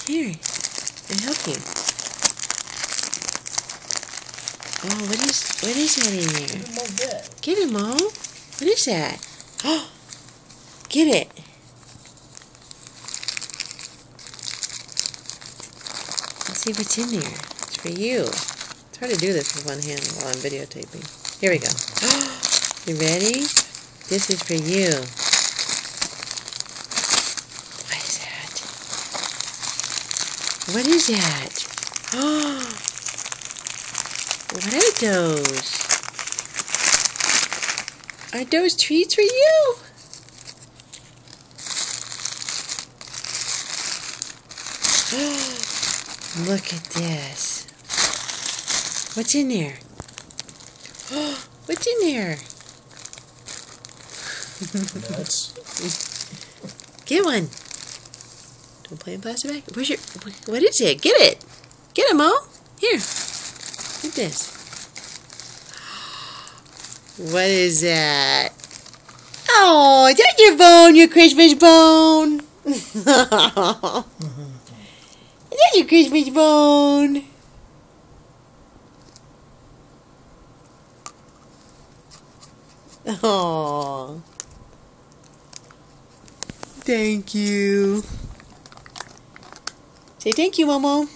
Here, I'll help you. Oh, what is that in there? Get it, Mo. What is that? Oh, get it. Let's see what's in there. It's for you. It's hard to do this with one hand while I'm videotaping. Here we go. You ready? This is for you. What is that? What is that? Oh, what are those? Are those treats for you? Look at this. What's in there? What's in there? Nuts. Get one. Don't play in plastic bag. Where's your? What is it? Get it. Get it, Mo. Here. Get this. What is that? Oh, is that your bone? Your Christmas bone? Is that your Christmas bone? Oh. Thank you. Say thank you, Momo.